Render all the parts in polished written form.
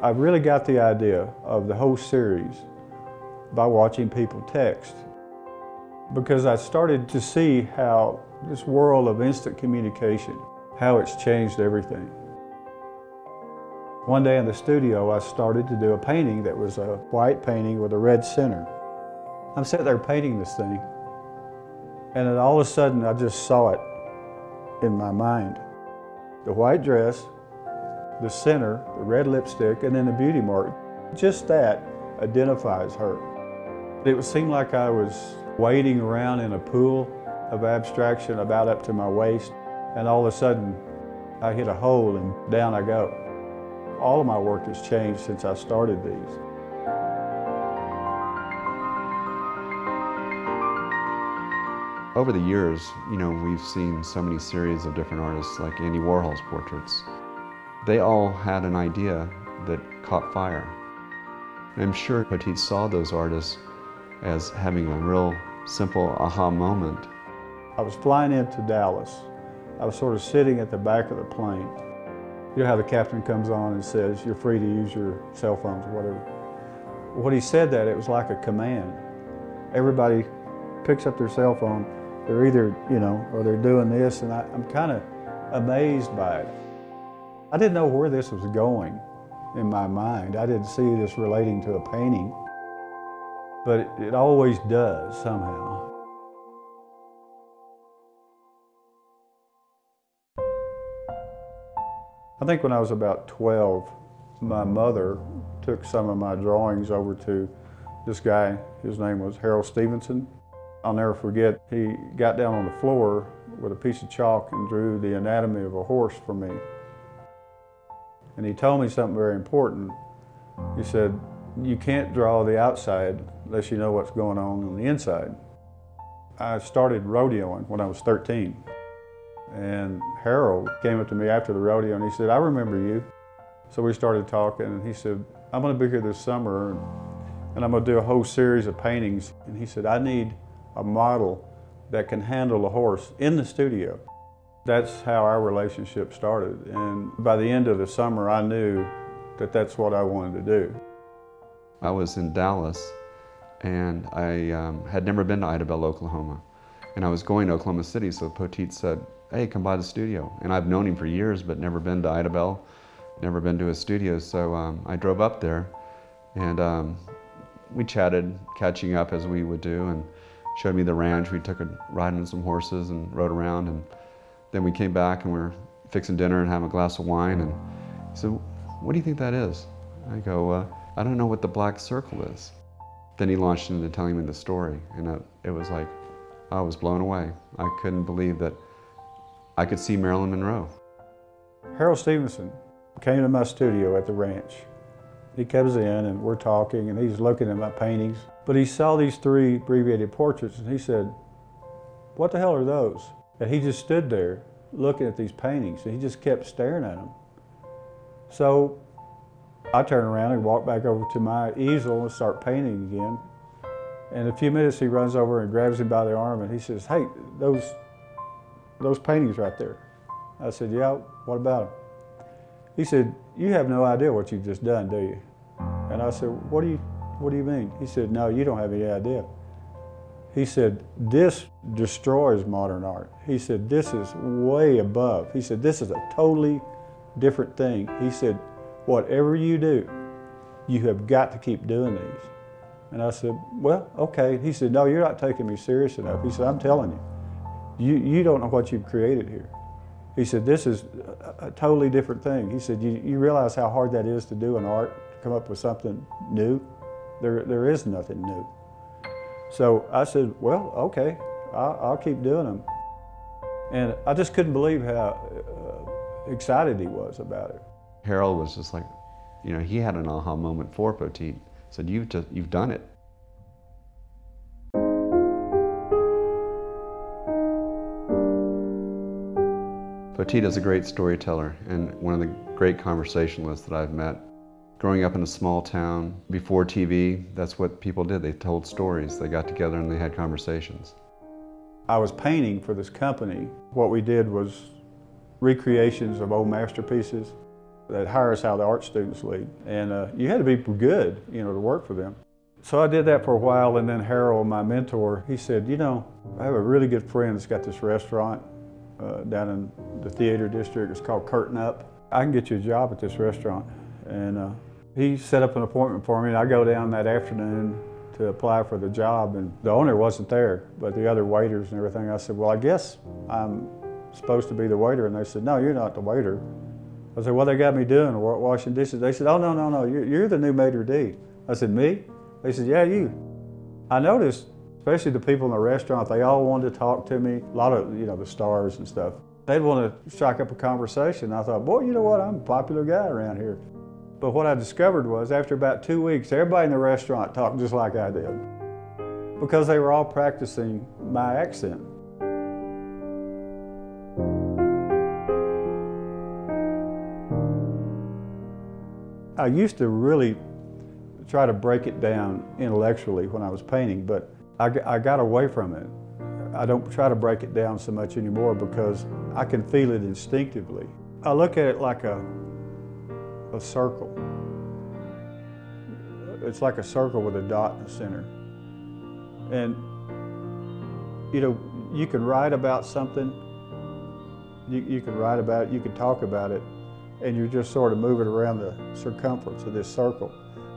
I really got the idea of the whole series by watching people text, because I started to see how this world of instant communication, how it's changed everything. One day in the studio, I started to do a painting that was a white painting with a red center. I'm sitting there painting this thing, and then all of a sudden I just saw it in my mind. The white dress, the center, the red lipstick, and then the beauty mark. Just that identifies her. It would seem like I was wading around in a pool of abstraction about up to my waist, and all of a sudden I hit a hole and down I go. All of my work has changed since I started these. Over the years, we've seen so many series of different artists, like Andy Warhol's portraits. They all had an idea that caught fire. And I'm sure Poteet saw those artists as having a real simple aha moment. I was flying into Dallas. I was sort of sitting at the back of the plane. You know how the captain comes on and says, "You're free to use your cell phones," or whatever. When he said that, it was like a command. Everybody picks up their cell phone. They're either, or they're doing this, and I'm kind of amazed by it. I didn't know where this was going in my mind. I didn't see this relating to a painting, but it always does somehow. I think when I was about 12, my mother took some of my drawings over to this guy. His name was Harold Stevenson. I'll never forget, he got down on the floor with a piece of chalk and drew the anatomy of a horse for me. And he told me something very important. He said, "You can't draw the outside unless you know what's going on the inside." I started rodeoing when I was 13. And Harold came up to me after the rodeo and he said, "I remember you." So we started talking, and he said, "I'm going to be here this summer and I'm going to do a whole series of paintings." And he said, "I need a model that can handle a horse in the studio." That's how our relationship started. And by the end of the summer, I knew that that's what I wanted to do. I was in Dallas, and I had never been to Idabel, Oklahoma. And I was going to Oklahoma City, so Poteet said, "Hey, come by the studio." And I've known him for years, but never been to Idabel, never been to his studio. So I drove up there, and we chatted, catching up as we would do, and showed me the ranch. We took a ride on some horses and rode around, and then we came back and we were fixing dinner and having a glass of wine, and he said, "What do you think that is?" I go, "I don't know what the black circle is." Then he launched into telling me the story, and it was like, I was blown away. I couldn't believe that I could see Marilyn Monroe. Harold Stevenson came to my studio at the ranch. He comes in and we're talking, and he's looking at my paintings, but he saw these 3 abbreviated portraits and he said, "What the hell are those?" And he just stood there looking at these paintings, and he just kept staring at them. So I turned around and walked back over to my easel and start painting again. And in a few minutes he runs over and grabs him by the arm and he says, "Hey, those paintings right there." I said, "Yeah, what about them?" He said, "You have no idea what you've just done, do you?" And I said, What do you mean?" He said, "No, you don't have any idea." He said, "This destroys modern art." He said, "This is way above." He said, "This is a totally different thing." He said, "Whatever you do, you have got to keep doing these." And I said, "Well, okay." He said, "No, you're not taking me serious enough." He said, "I'm telling you, you don't know what you've created here." He said, "This is a totally different thing." He said, you realize how hard that is to do in art, to come up with something new? There is nothing new." So I said, "Well, okay, I'll keep doing them." And I just couldn't believe how excited he was about it. Harold was just like, he had an aha moment for Poteet. He said, "You've done it." Poteet is a great storyteller and one of the great conversationalists that I've met. Growing up in a small town, before TV, that's what people did. They told stories. They got together and they had conversations. I was painting for this company. What we did was recreations of old masterpieces. They'd hire us how the art students lead. And you had to be good, to work for them. So I did that for a while, and then Harold, my mentor, he said, I have a really good friend that's got this restaurant down in the theater district. It's called Curtain Up. I can get you a job at this restaurant. And he set up an appointment for me, and I go down that afternoon to apply for the job, and the owner wasn't there, but the other waiters and everything. I said, well, I guess I'm supposed to be the waiter. And they said, no, you're not the waiter. I said, what they got me doing, washing dishes? They said, oh, no, you're the new maitre d'. I said, me? They said, yeah, you. I noticed, especially the people in the restaurant, they all wanted to talk to me. A lot of, the stars and stuff. They'd want to strike up a conversation. I thought, boy, you know what, I'm a popular guy around here. But what I discovered was, after about 2 weeks, everybody in the restaurant talked just like I did, because they were all practicing my accent. I used to really try to break it down intellectually when I was painting, but I got away from it. I don't try to break it down so much anymore because I can feel it instinctively. I look at it like a circle. It's like a circle with a dot in the center. And, you can write about something, you can write about it, you can talk about it, and you're just sort of moving around the circumference of this circle.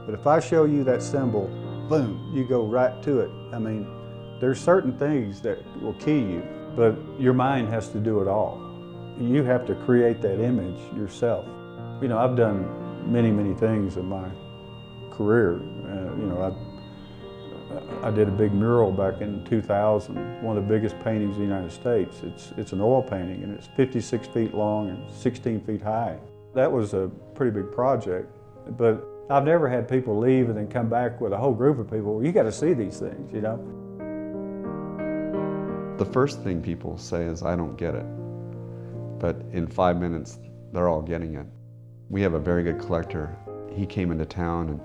But if I show you that symbol, boom, you go right to it. I mean, there's certain things that will key you, but your mind has to do it all. You have to create that image yourself. I've done many things in my career. I did a big mural back in 2000, one of the biggest paintings in the United States. It's an oil painting, and it's 56 feet long and 16 feet high. That was a pretty big project, but I've never had people leave and then come back with a whole group of people. Well, you got to see these things, The first thing people say is, I don't get it. But in 5 minutes, they're all getting it. We have a very good collector. He came into town, and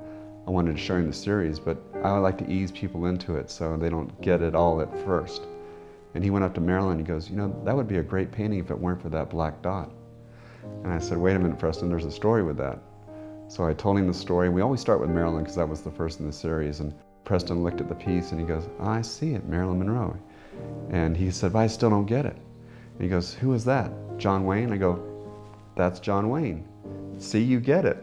I wanted to show him the series, but I like to ease people into it so they don't get it all at first. And he went up to Marilyn, and he goes, that would be a great painting if it weren't for that black dot. And I said, wait a minute, Preston, there's a story with that. So I told him the story. We always start with Marilyn because that was the first in the series. And Preston looked at the piece and he goes, oh, I see it, Marilyn Monroe. And he said, but I still don't get it. And he goes, who is that? John Wayne? I go, that's John Wayne. See, you get it.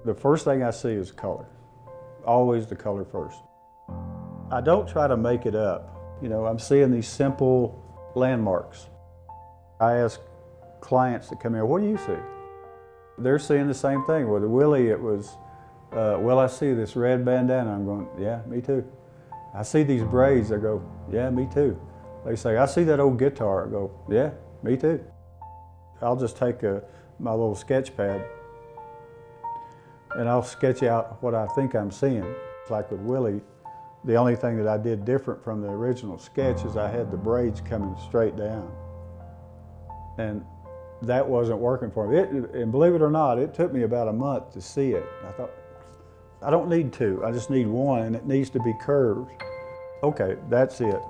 The first thing I see is color. Always the color first. I don't try to make it up. I'm seeing these simple landmarks. I ask clients that come here, what do you see? They're seeing the same thing. With Willie, it was, well, I see this red bandana. I'm going, yeah, me too. I see these braids. I go, yeah, me too. They say, I see that old guitar. I go, yeah, me too. I'll just take my little sketch pad and I'll sketch out what I think I'm seeing. Like with Willie, the only thing that I did different from the original sketch is I had the braids coming straight down. And that wasn't working for me. And believe it or not, it took me about a month to see it. I thought, I don't need two, I just need one, and it needs to be curved. Okay, that's it.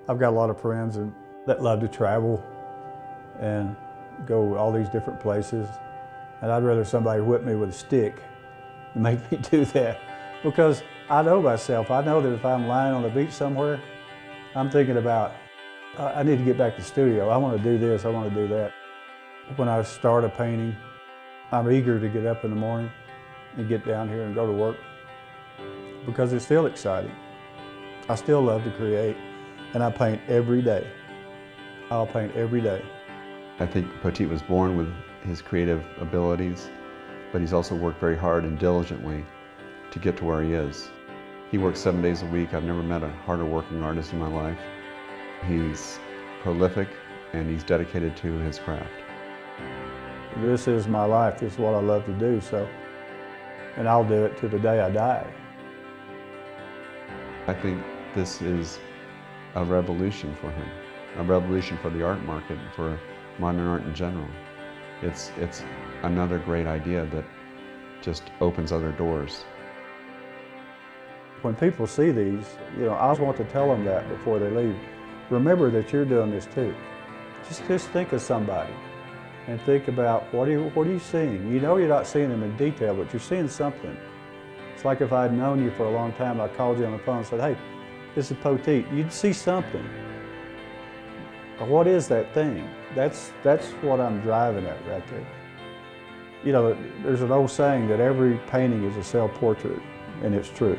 I've got a lot of friends that love to travel and go all these different places. And I'd rather somebody whip me with a stick and make me do that. Because I know myself. I know that if I'm lying on the beach somewhere, I'm thinking about, I need to get back to the studio. I want to do this, I want to do that. When I start a painting, I'm eager to get up in the morning and get down here and go to work because it's still exciting. I still love to create, and I paint every day. I'll paint every day. I think Poteet was born with his creative abilities, but he's also worked very hard and diligently to get to where he is. He works 7 days a week. I've never met a harder working artist in my life. He's prolific and he's dedicated to his craft. This is my life. This is what I love to do, and I'll do it to the day I die. I think this is a revolution for him, a revolution for the art market, for modern art in general. It's another great idea that just opens other doors. When people see these, I always want to tell them that before they leave. Remember that you're doing this too. Just think of somebody and think about what are you seeing? You know you're not seeing them in detail, but you're seeing something. It's like if I'd known you for a long time, I called you on the phone and said, hey, this is Poteet. You'd see something. What is that thing? That's what I'm driving at right there. There's an old saying that every painting is a self-portrait, and it's true.